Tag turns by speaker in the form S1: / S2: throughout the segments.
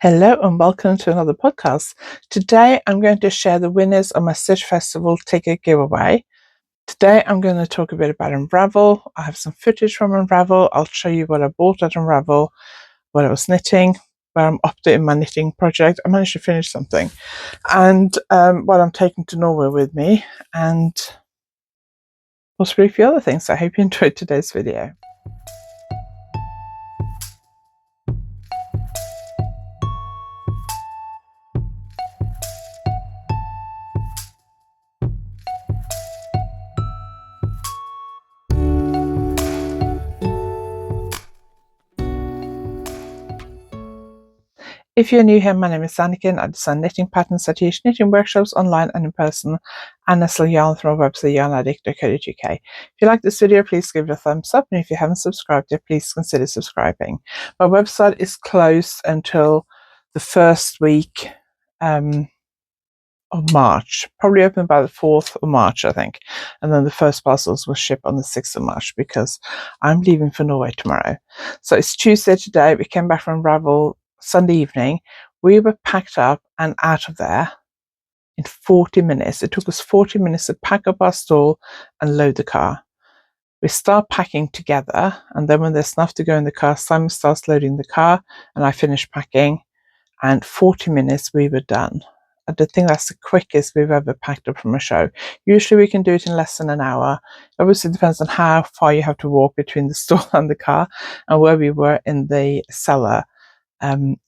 S1: Hello and welcome to another podcast. Today I'm going to share the winners of my Stitch Festival ticket giveaway. Today I'm going to talk a bit about Unravel. I have some footage from Unravel. I'll show you what I bought at Unravel, what I was knitting, where I'm updating my knitting project. I managed to finish something, and what I'm taking to Norway with me, and possibly a few other things. So I hope you enjoyed today's video. If you're new here, my name is Anniken. I design knitting patterns. I teach knitting workshops online and in person, and I sell yarn through my website, YarnAddict.co.uk. If you like this video, please give it a thumbs up, and if you haven't subscribed yet, please consider subscribing. My website is closed until the first week of March, probably open by the 4th of March, I think, and then the first parcels will ship on the 6th of March because I'm leaving for Norway tomorrow. So it's Tuesday today. We came back from Unravel Sunday evening. We were packed up and out of there in 40 minutes. It took us 40 minutes to pack up our stall and load the car. We start packing together, and then when there's enough to go in the car, Simon starts loading the car and I finish packing, and 40 minutes we were done. I don't think that's the quickest we've ever packed up from a show. Usually we can do it in less than an hour. Obviously it depends on how far you have to walk between the stall and the car, and where we were in the cellar.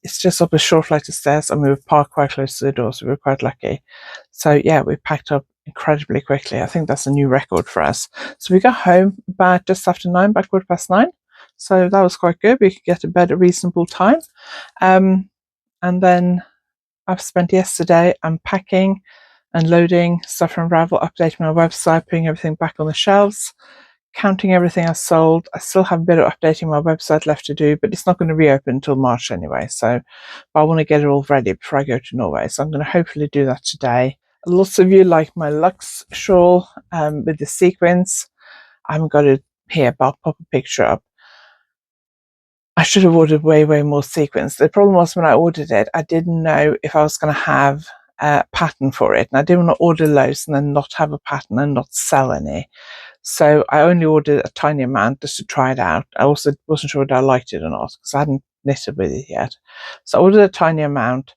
S1: It's just up a short flight of stairs, and we were parked quite close to the door, so we were quite lucky. So yeah, we packed up incredibly quickly. I think that's a new record for us. So we got home about just after 9, about 9:15. So that was quite good. We could get to bed at a reasonable time. And then I've spent yesterday unpacking and loading stuff from Unravel, updating my website, putting everything back on the shelves, counting everything I sold. I still have a bit of updating my website left to do, but it's not going to reopen until March anyway. So I want to get it all ready before I go to Norway. So I'm going to hopefully do that today. Lots of you like my Luxe shawl with the sequins. I haven't got it here, but I'll pop a picture up. I should have ordered way more sequins. The problem was when I ordered it, I didn't know if I was going to have a pattern for it, and I didn't want to order loads and then not have a pattern and not sell any. So I only ordered a tiny amount just to try it out. I also wasn't sure whether I liked it or not because I hadn't knitted with it yet. So I ordered a tiny amount,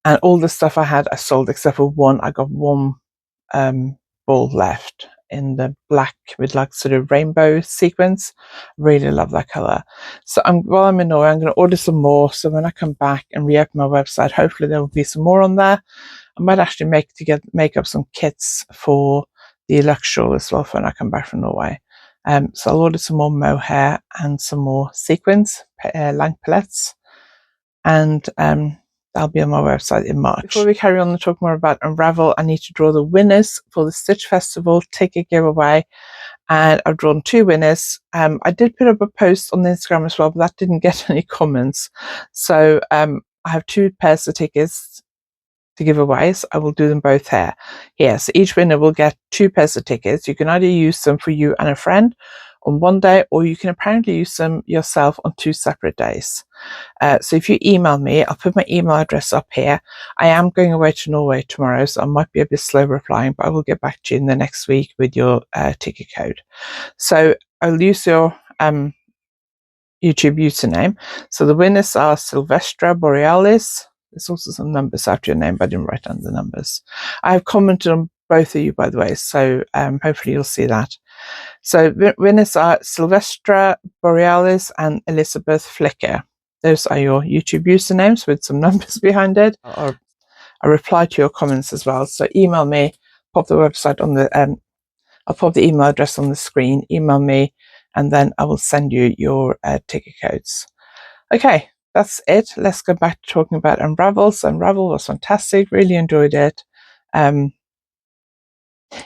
S1: and all the stuff I had I sold except for one. I got one ball left in the black with like sort of rainbow sequins. Really love that color. So while I'm in Norway, I'm going to order some more. So when I come back and reopen my website, hopefully there will be some more on there. I might actually make up some kits for the Luxe shawl as well for when I come back from Norway. So I'll order some more mohair and some more sequins, lang palettes, and that'll be on my website in March. Before we carry on and talk more about Unravel, I need to draw the winners for the Stitch Festival ticket giveaway, and I've drawn 2 winners. I did put up a post on the Instagram as well, but that didn't get any comments. So I have 2 pairs of tickets to give away, so I will do them both here. So each winner will get 2 pairs of tickets. You can either use them for you and a friend on one day, or you can apparently use them yourself on 2 separate days. So if you email me, I'll put my email address up here. I am going away to Norway tomorrow, so I might be a bit slow replying, but I will get back to you in the next week with your ticket code. So I'll use your YouTube username. So the winners are Silvestra Borealis. There's also some numbers after your name, but I didn't write down the numbers. I have commented on both of you, by the way, so hopefully you'll see that. So winners are Silvestra Borealis and Elizabeth Flicker. Those are your YouTube usernames with some numbers behind it. Or I reply to your comments as well. So email me, pop the website on the I'll pop the email address on the screen, email me, and then I will send you your ticket codes. Okay, that's it. Let's go back to talking about Unravel. So Unravel was fantastic, really enjoyed it.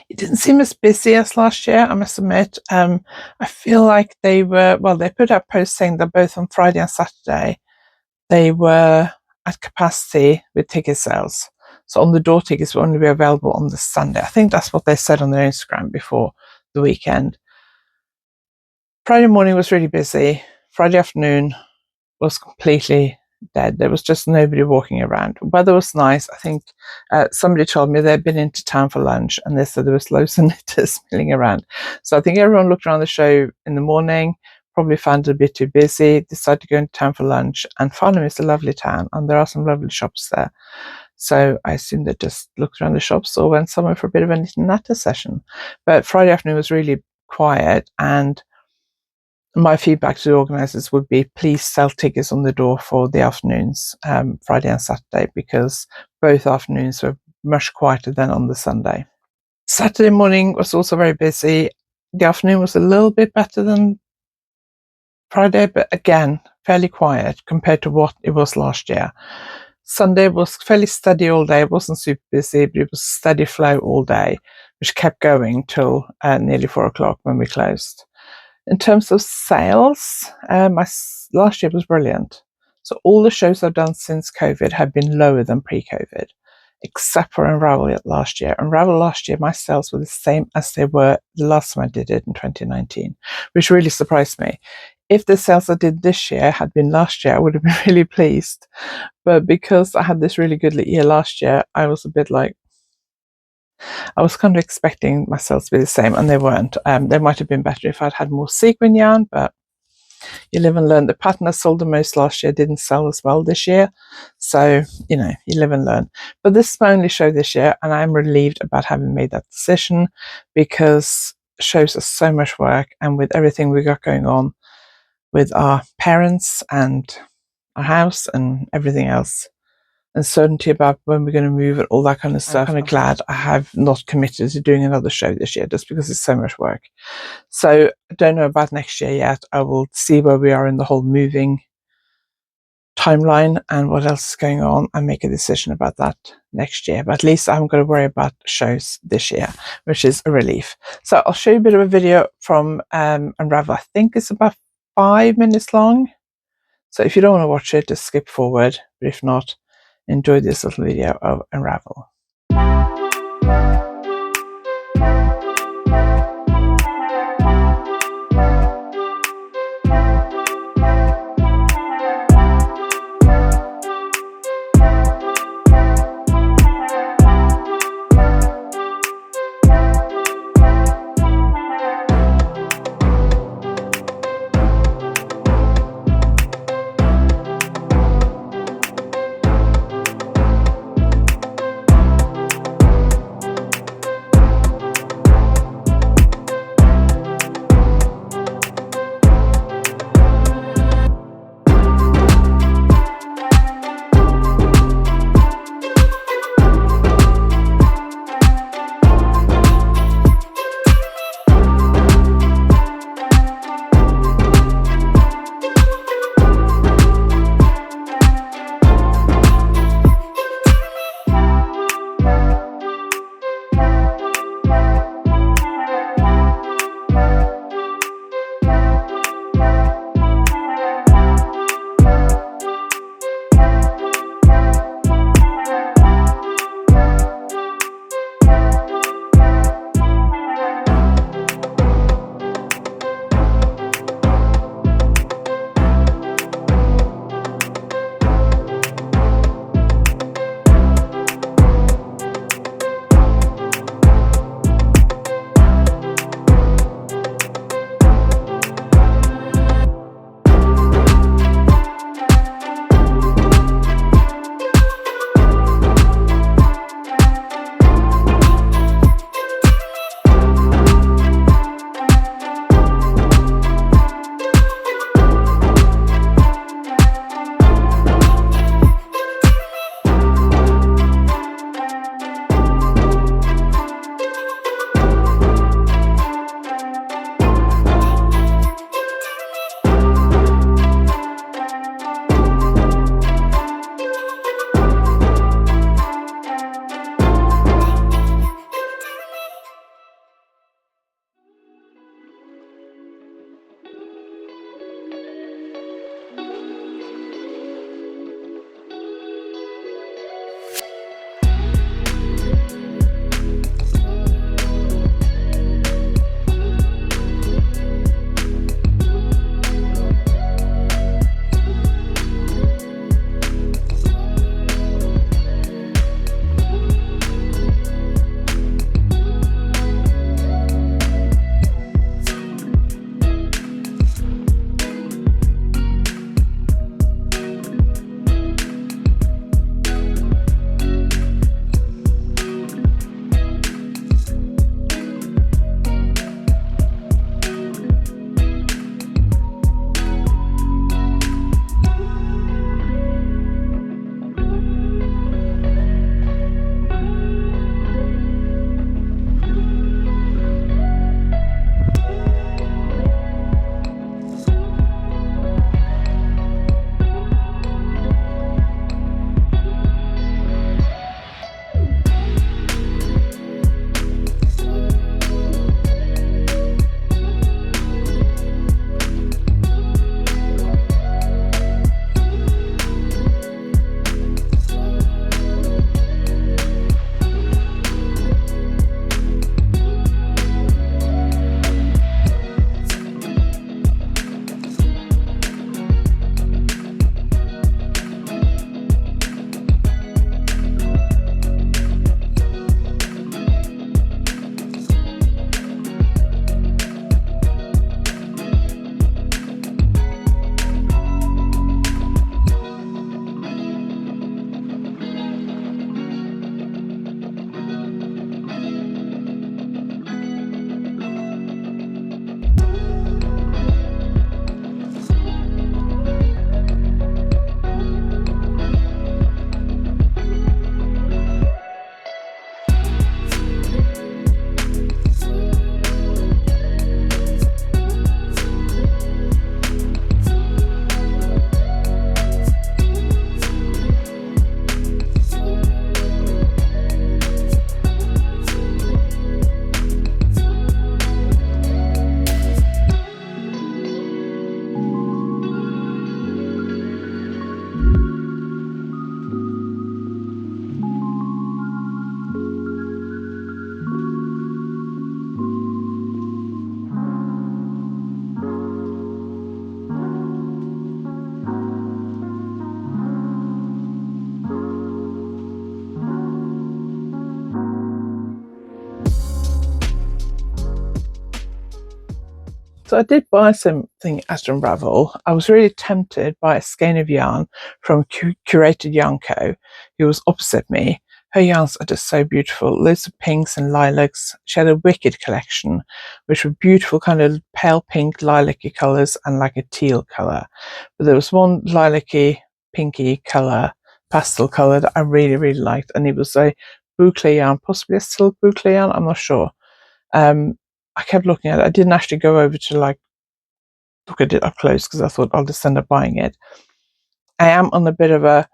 S1: It didn't seem as busy as last year, I must admit. I feel like they put out posts saying that both on Friday and Saturday, they were at capacity with ticket sales. So on the door tickets will only be available on the Sunday. I think that's what they said on their Instagram before the weekend. Friday morning was really busy. Friday afternoon was completely dead. There was just nobody walking around. Weather was nice. I think somebody told me they'd been into town for lunch and they said there was loads of knitters milling around. So I think everyone looked around the show in the morning, probably found it a bit too busy, decided to go into town for lunch, and Farnham is a lovely town and there are some lovely shops there. So I assume they just looked around the shops or went somewhere for a bit of a knit and natter session. But Friday afternoon was really quiet, and my feedback to the organisers would be please sell tickets on the door for the afternoons, Friday and Saturday, because both afternoons were much quieter than on the Sunday. Saturday morning was also very busy. The afternoon was a little bit better than Friday, but again, fairly quiet compared to what it was last year. Sunday was fairly steady all day. It wasn't super busy, but it was steady flow all day, which kept going till nearly 4 o'clock when we closed. In terms of sales, last year was brilliant. So all the shows I've done since COVID have been lower than pre-COVID, except for Unravel last year. Unravel last year, my sales were the same as they were the last time I did it in 2019, which really surprised me. If the sales I did this year had been last year, I would have been really pleased. But because I had this really good year last year, I was a bit like, I was kind of expecting my sales to be the same, and they weren't. They might have been better if I'd had more sequin yarn, but you live and learn. The pattern I sold the most last year didn't sell as well this year. So, you live and learn. But this is my only show this year, and I'm relieved about having made that decision, because shows are so much work, and with everything we got going on with our parents and our house and everything else, uncertainty about when we're going to move and all that kind of stuff, I'm kind of glad I have not committed to doing another show this year, just because it's so much work. So I don't know about next year yet. I will see where we are in the whole moving timeline and what else is going on, and make a decision about that next year. But at least I haven't got to worry about shows this year, which is a relief. So I'll show you a bit of a video from Unravel. I think it's about 5 minutes long. So if you don't want to watch it, just skip forward. But if not, enjoy this little video of Unravel. So I did buy something at Unravel. I was really tempted by a skein of yarn from Curated Yarn Co, who was opposite me. Her yarns are just so beautiful. Loads of pinks and lilacs. She had a wicked collection, which were beautiful kind of pale pink, lilac-y colours and like a teal colour. But there was one lilac-y, pinky colour, pastel colour that I really, really liked. And it was a boucle yarn, possibly a silk boucle yarn, I'm not sure. I kept looking at it. I didn't actually go over to like look at it up close because I thought I'll just end up buying it. I am on a bit of a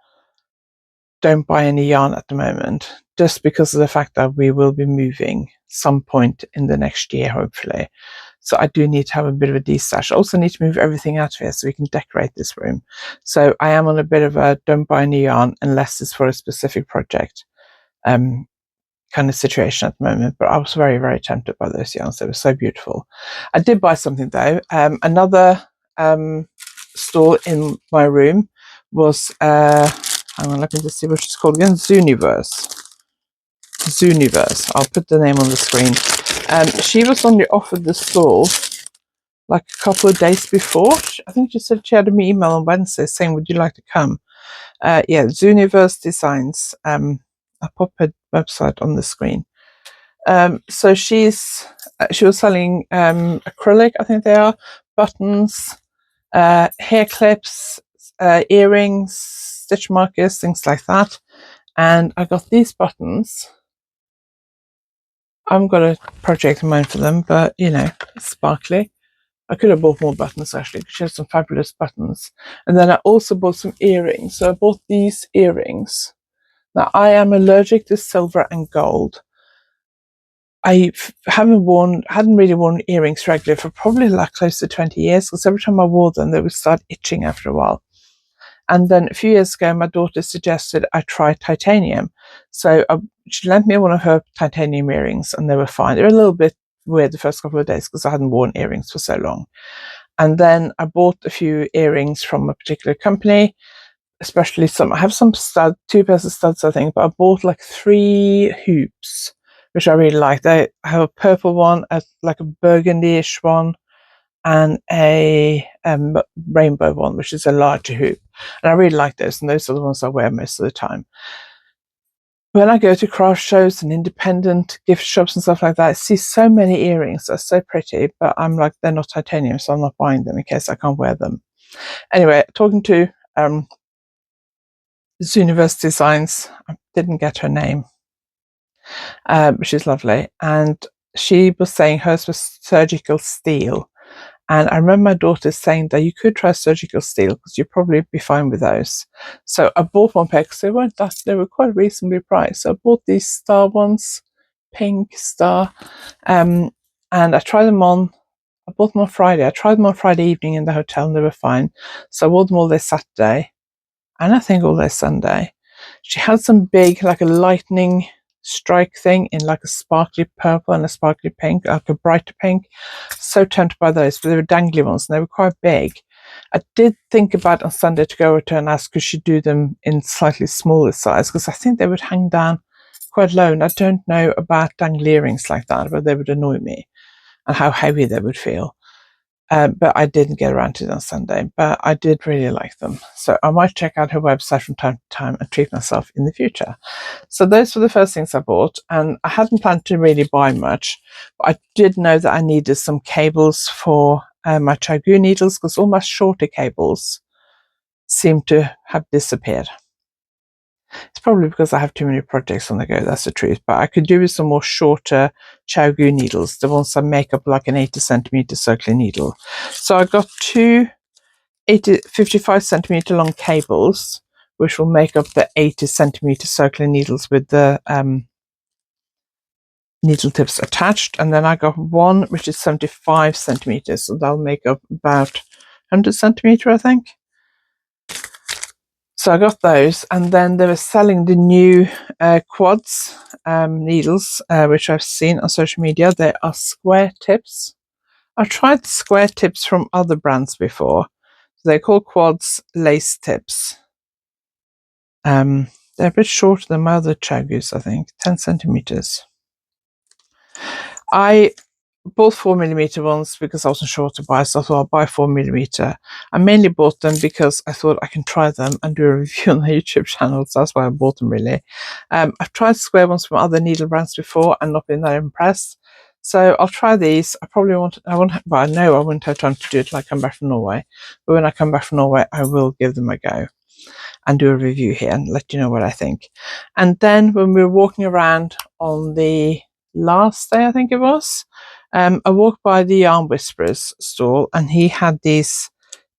S1: don't buy any yarn at the moment, just because of the fact that we will be moving some point in the next year, hopefully. So I do need to have a bit of a de-stash. I also need to move everything out of here so we can decorate this room. So I am on a bit of a don't buy any yarn unless it's for a specific project. Kind of situation at the moment, but I was very, very tempted by those yarns. They were so beautiful. I did buy something though. Another store in my room was hang on, let me just see what it's called again. Zuniverse. I'll put the name on the screen. She was only offered the store like a couple of days before. I think she said she had an email on Wednesday saying, would you like to come? Yeah, Zuniverse Designs. I'll pop her website on the screen. So she was selling acrylic, I think they are, buttons, hair clips, earrings, stitch markers, things like that. And I got these buttons. I haven't got a project in mind for them, but you know, it's sparkly. I could have bought more buttons actually, because she has some fabulous buttons. And then I also bought some earrings. So I bought these earrings. Now I am allergic to silver and gold. I hadn't really worn earrings regularly for probably like close to 20 years, because every time I wore them, they would start itching after a while. And then a few years ago, my daughter suggested I try titanium. So she lent me one of her titanium earrings and they were fine. They were a little bit weird the first couple of days because I hadn't worn earrings for so long. And then I bought a few earrings from a particular company, especially I have some studs, 2 pairs of studs, I think, but I bought like 3 hoops, which I really like. I have a purple one, like a burgundy-ish one, and a rainbow one, which is a larger hoop. And I really like those, and those are the ones I wear most of the time. When I go to craft shows and independent gift shops and stuff like that, I see so many earrings that are so pretty, but I'm like, they're not titanium, so I'm not buying them in case I can't wear them. Anyway, talking to Universe Designs, I didn't get her name. She's lovely, and she was saying hers was surgical steel. And I remember my daughter saying that you could try surgical steel because you'd probably be fine with those. So I bought one pair because they were quite reasonably priced. So I bought these star ones, pink star, and I tried them on. I bought them on Friday. I tried them on Friday evening in the hotel and they were fine. So I wore them all day Saturday and I think all day Sunday. She had some big, like a lightning strike thing in like a sparkly purple and a sparkly pink, like a brighter pink. So tempted by those, but they were dangly ones and they were quite big. I did think about on Sunday to go over to her and ask could she do them in slightly smaller size, because I think they would hang down quite low, and I don't know about dangly earrings like that, but they would annoy me and how heavy they would feel. But I didn't get around to it on Sunday, but I did really like them. So I might check out her website from time to time and treat myself in the future. So those were the first things I bought, and I hadn't planned to really buy much, but I did know that I needed some cables for my Chagoo needles, because all my shorter cables seem to have disappeared. It's probably because I have too many projects on the go, that's the truth, but I could do with some more shorter Chagoo needles, the ones that make up like an 80 centimeter circular needle. So I got 2 55 centimeter long cables, which will make up the 80 centimeter circular needles with the needle tips attached. And then I got one which is 75 centimeters, so that'll make up about 100 centimeter, I think. So I got those, and then they were selling the new quads needles, which I've seen on social media. They are square tips. I've tried square tips from other brands before. They're called quads lace tips. They're a bit shorter than my other Chagoos, I think, 10 centimeters. I bought 4mm ones because I wasn't sure what to buy, so I thought I'll buy 4mm. I mainly bought them because I thought I can try them and do a review on the YouTube channel, so that's why I bought them really. I've tried square ones from other needle brands before and not been that impressed, so I'll try these. I know I won't have time to do it till I come back from Norway, but when I come back from Norway I will give them a go and do a review here and let you know what I think. And then when we were walking around on the last day, I think it was, I walked by the Yarn Whisperers stall and he had these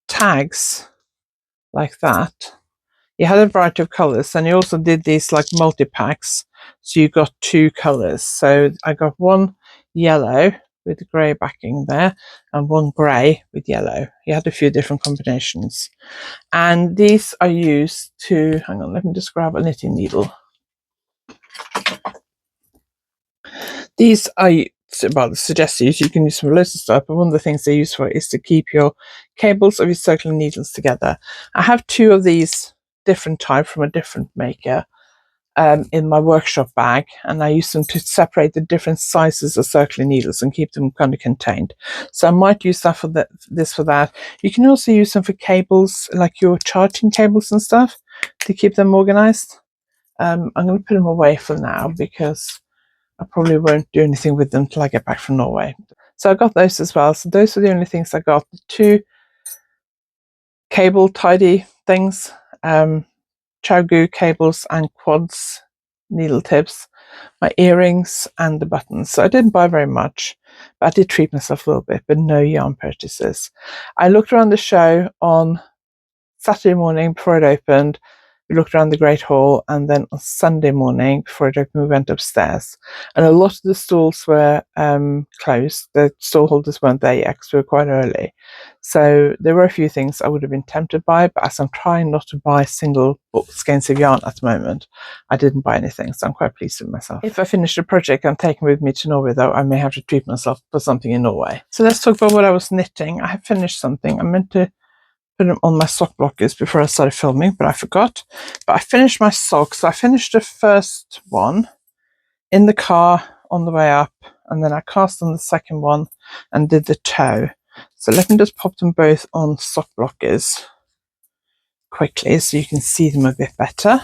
S1: tags like that. He had a variety of colours and he also did these like multi-packs, so you got 2 colours. So I got one yellow with the grey backing there and one grey with yellow. He had a few different combinations. And these are used to, hang on, let me just grab a knitting needle. These are, well, suggested you can use for loads of stuff, but one of the things they're used for is to keep your cables of your circular needles together. I have 2 of these different types from a different maker in my workshop bag, and I use them to separate the different sizes of circular needles and keep them kind of contained. So I might use that for that. You can also use them for cables, like your charging cables and stuff, to keep them organized. I'm going to put them away for now because I probably won't do anything with them till I get back from Norway. So I got those as well. So those are the only things I got. The 2 cable tidy things, Chow cables and quads needle tips, my earrings and the buttons. So I didn't buy very much, but I did treat myself a little bit, but no yarn purchases. I looked around the show on Saturday morning before it opened. We looked around the Great Hall, and then on Sunday morning before it opened we went upstairs, and a lot of the stalls were closed. The stall holders weren't there yet because we were quite early, so there were a few things I would have been tempted by, but as I'm trying not to buy single skeins of yarn at the moment, I didn't buy anything, so I'm quite pleased with myself. If I finish the project I'm taking with me to Norway, though, I may have to treat myself for something in Norway. So let's talk about what I was knitting. I have finished something. I meant to put them on my sock blockers before I started filming, but I forgot. But I finished my socks. So I finished the first one in the car on the way up, and then I cast on the second one and did the toe. So let me just pop them both on sock blockers quickly so you can see them a bit better.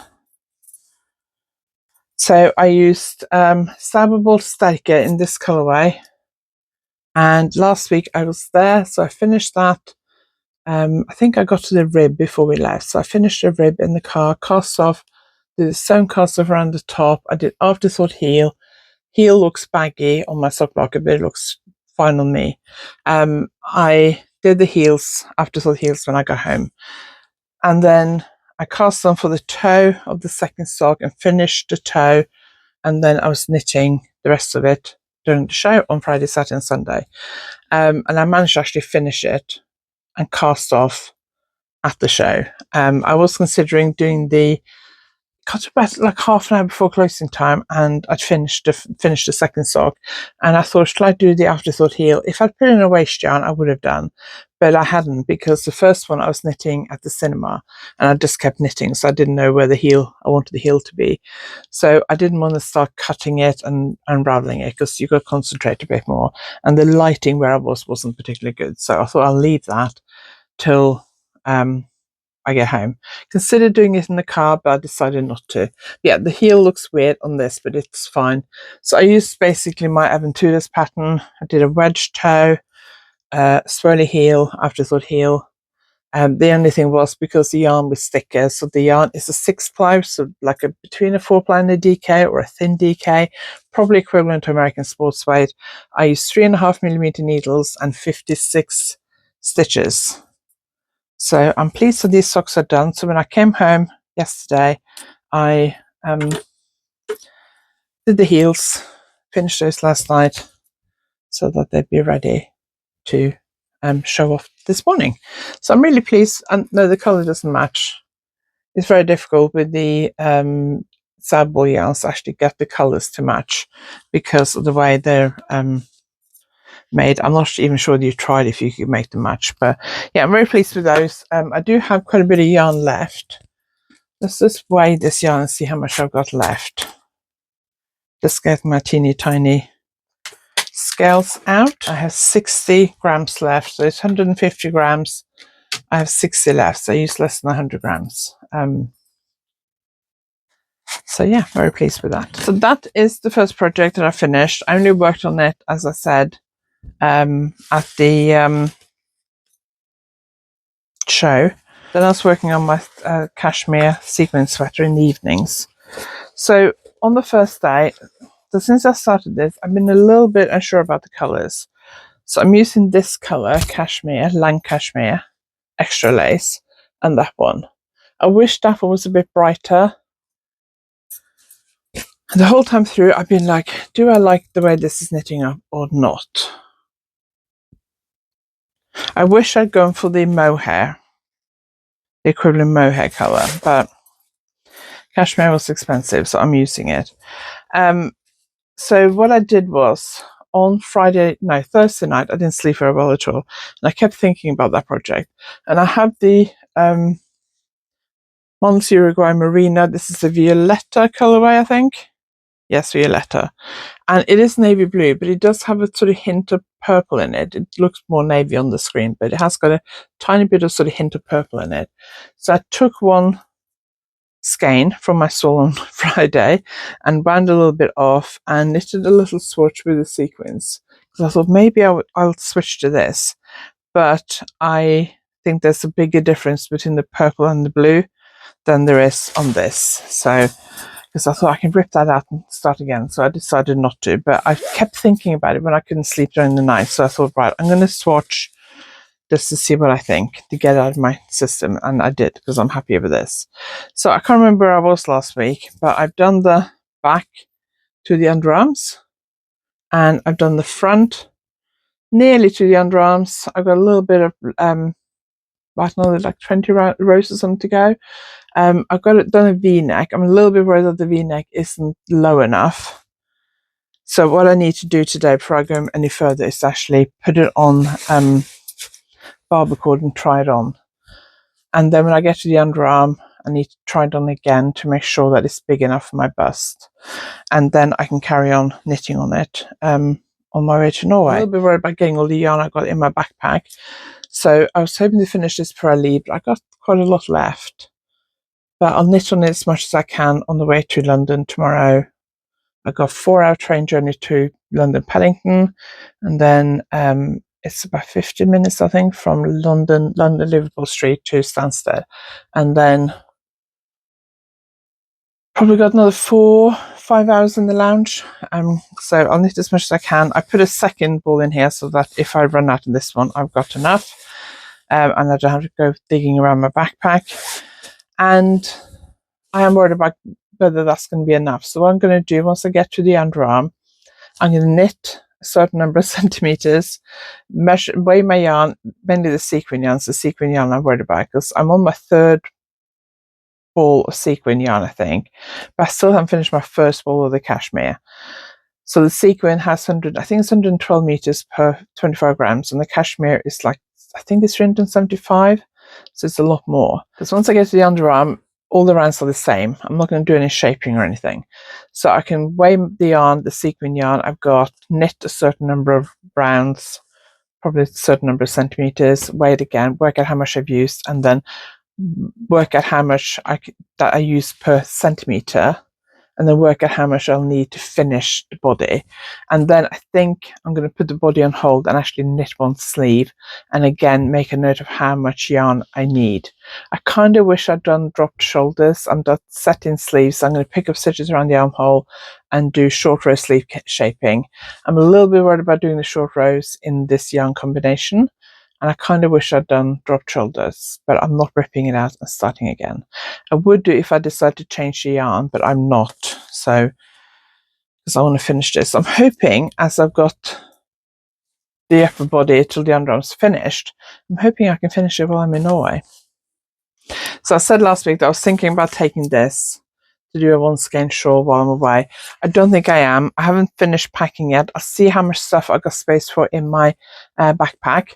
S1: So I used Cyberball Sterke in this colorway, and last week I was there, so I finished that. I think I got to the rib before we left, so I finished the rib in the car, cast off, did a sewn cast off around the top. I did afterthought heel. Heel looks baggy on my sock blocker, but it looks fine on me. I did the heels, afterthought heels, when I got home, and then I cast on for the toe of the second sock and finished the toe, and then I was knitting the rest of it during the show on Friday, Saturday and Sunday, and I managed to actually finish it and cast off at the show. I was considering doing got about like half an hour before closing time, and I'd finished the second sock, and I thought, should I do the afterthought heel? If I'd put in a waist yarn I would have done, but I hadn't, because the first one I was knitting at the cinema and I just kept knitting, so I didn't know where I wanted the heel to be, so I didn't want to start cutting it and unraveling it because you've got to concentrate a bit more, and the lighting where I wasn't particularly good, so I thought I'll leave that till I get home. Considered doing it in the car, but I decided not to. Yeah, the heel looks weird on this, but it's fine. So I used basically my Aventuras pattern. I did a wedge toe, swirly heel, afterthought heel. The only thing was, because the yarn was thicker, so the yarn is a 6-ply, so like between a 4-ply and a DK, or a thin DK, probably equivalent to American sports weight. I used 3.5mm needles and 56 stitches. So I'm pleased that these socks are done. So when I came home yesterday, I did the heels, finished those last night so that they'd be ready to show off this morning. So I'm really pleased. And no, the colour doesn't match. It's very difficult with the Cyberball yarns to actually get the colours to match because of the way they're made. I'm not even sure that you tried if you could make them match, but yeah, I'm very pleased with those. I do have quite a bit of yarn left. Let's just weigh this yarn and see how much I've got left. Just get my teeny tiny scales out. I have 60 grams left, so it's 150 grams. I have 60 left, so I use less than 100 grams. So yeah, very pleased with that. So that is the first project that I finished. I only worked on it, as I said, at the show. Then I was working on my cashmere sequin sweater in the evenings. So on the first day, so since I started this, I've been a little bit unsure about the colours. So I'm using this colour, cashmere, lang cashmere, extra lace, and that one. I wish that one was a bit brighter. And the whole time through, I've been like, do I like the way this is knitting up or not? I wish I'd gone for the mohair, the equivalent mohair colour, but cashmere was expensive, so I'm using it. So what I did was, on Thursday night, I didn't sleep very well at all. And I kept thinking about that project. And I have the Mons Uruguay Marina. This is a Violetta colorway, I think. Yes, Violetta. And it is navy blue, but it does have a sort of hint of purple in it. It looks more navy on the screen, but it has got a tiny bit of sort of hint of purple in it. So I took one skein from my stall on Friday and wound a little bit off and knitted a little swatch with the sequins, because I thought maybe I'll switch to this, but I think there's a bigger difference between the purple and the blue than there is on this. So because I thought I can rip that out and start again, so I decided not to, but I kept thinking about it when I couldn't sleep during the night. So I thought, right, I'm going to swatch just to see what I think, to get out of my system, and I did, because I'm happy with this. So I can't remember where I was last week, but I've done the back to the underarms, and I've done the front nearly to the underarms. I've got a little bit of I don't know, like 20 rows or something to go. I've got it done a V-neck. I'm a little bit worried that the V-neck isn't low enough. So what I need to do today before I go any further is actually put it on barber cord and try it on. And then when I get to the underarm, I need to try it on again to make sure that it's big enough for my bust. And then I can carry on knitting on it on my way to Norway. I'm a little bit worried about getting all the yarn I've got in my backpack. So I was hoping to finish this before I leave, but I got quite a lot left. But I'll knit on it as much as I can on the way to London tomorrow. I've got a 4-hour train journey to London Paddington, and then it's about 50 minutes, I think, from London Liverpool Street to Stansted, and then probably got another 4-5 hours in the lounge. So I'll knit as much as I can. I put a second ball in here so that if I run out of this one, I've got enough, and I don't have to go digging around my backpack. And I am worried about whether that's going to be enough. So what I'm going to do, once I get to the underarm, I'm going to knit a certain number of centimeters, weigh my yarn, mainly the sequin yarn. It's the sequin yarn I'm worried about, because I'm on my third ball of sequin yarn, I think, but I still haven't finished my first ball of the cashmere. So the sequin has I think it's 112 meters per 25 grams, and the cashmere is like, I think it's 375, so it's a lot more. Because once I get to the underarm, all the rounds are the same. I'm not going to do any shaping or anything. So I can weigh the yarn, the sequin yarn I've got, knit a certain number of rounds, probably a certain number of centimeters, weigh it again, work out how much I've used, and then work out how much that I use per centimeter, and then work out how much I'll need to finish the body. And then I think I'm going to put the body on hold and actually knit one sleeve, and again make a note of how much yarn I need. I kind of wish I'd done dropped shoulders. I'm done set-in sleeves, so I'm going to pick up stitches around the armhole and do short row sleeve shaping. I'm a little bit worried about doing the short rows in this yarn combination, and I kind of wish I'd done dropped shoulders, but I'm not ripping it out and starting again. I would do if I decide to change the yarn, but I'm not. So, because I want to finish this. I'm hoping, as I've got the upper body till the underarms finished, I'm hoping I can finish it while I'm in Norway. So I said last week that I was thinking about taking this to do a one skein shawl while I'm away. I don't think I am. I haven't finished packing yet. I'll see how much stuff I've got space for in my backpack.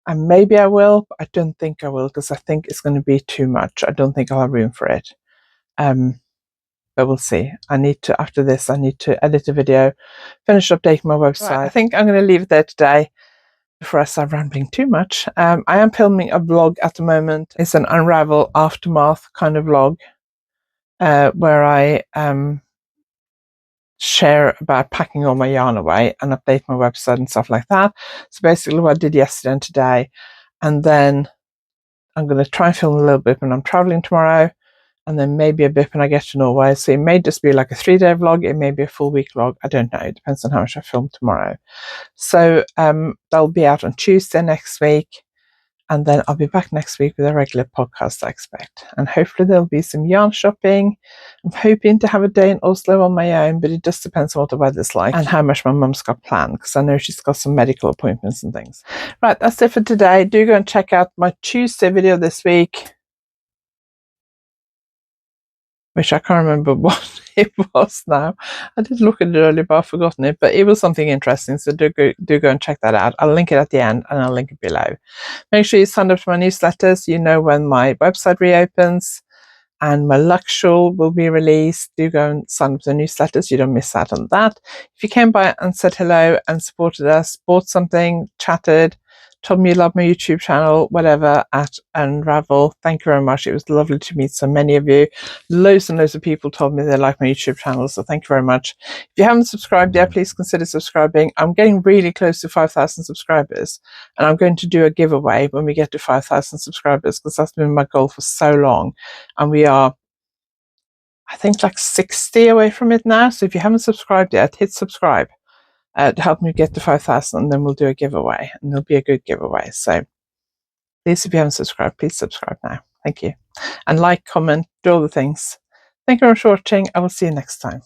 S1: And maybe I will, but I don't think I will, because I think it's going to be too much. I don't think I'll have room for it. but we'll see. After this, I need to edit a video, finish updating my website. Right, I think I'm going to leave it there today before I start rambling too much. I am filming a vlog at the moment. It's an Unravel aftermath kind of vlog where I share about packing all my yarn away and update my website and stuff like that. So basically what I did yesterday and today, and then I'm going to try and film a little bit when I'm traveling tomorrow, and then maybe a bit when I get to Norway. So it may just be like a 3-day vlog, it may be a full week vlog, I don't know, it depends on how much I film tomorrow. So that'll be out on Tuesday next week, and then I'll be back next week with a regular podcast, I expect. And hopefully there'll be some yarn shopping. I'm hoping to have a day in Oslo on my own, but it just depends on what the weather's like and how much my mum's got planned, because I know she's got some medical appointments and things. Right, that's it for today. Do go and check out my Tuesday video this week, which I can't remember what it was now. I did look at it earlier, but I've forgotten it. But it was something interesting, so do go and check that out. I'll link it at the end, and I'll link it below. Make sure you sign up to my newsletter so you know when my website reopens, and my luck shawl will be released. Do go and sign up to the newsletter so you don't miss out on that. If you came by and said hello and supported us, bought something, chatted, told me you love my YouTube channel, whatever, at Unravel, thank you very much. It was lovely to meet so many of you. Loads and loads of people told me they like my YouTube channel, so thank you very much. If you haven't subscribed yet, please consider subscribing. I'm getting really close to 5,000 subscribers, and I'm going to do a giveaway when we get to 5,000 subscribers, because that's been my goal for so long, and we are, I think, like 60 away from it now. So if you haven't subscribed yet, hit subscribe to help me get to 5,000, and then we'll do a giveaway, and it'll be a good giveaway. So please, if you haven't subscribed, please subscribe now. Thank you. And like, comment, do all the things. Thank you very much for watching. I will see you next time.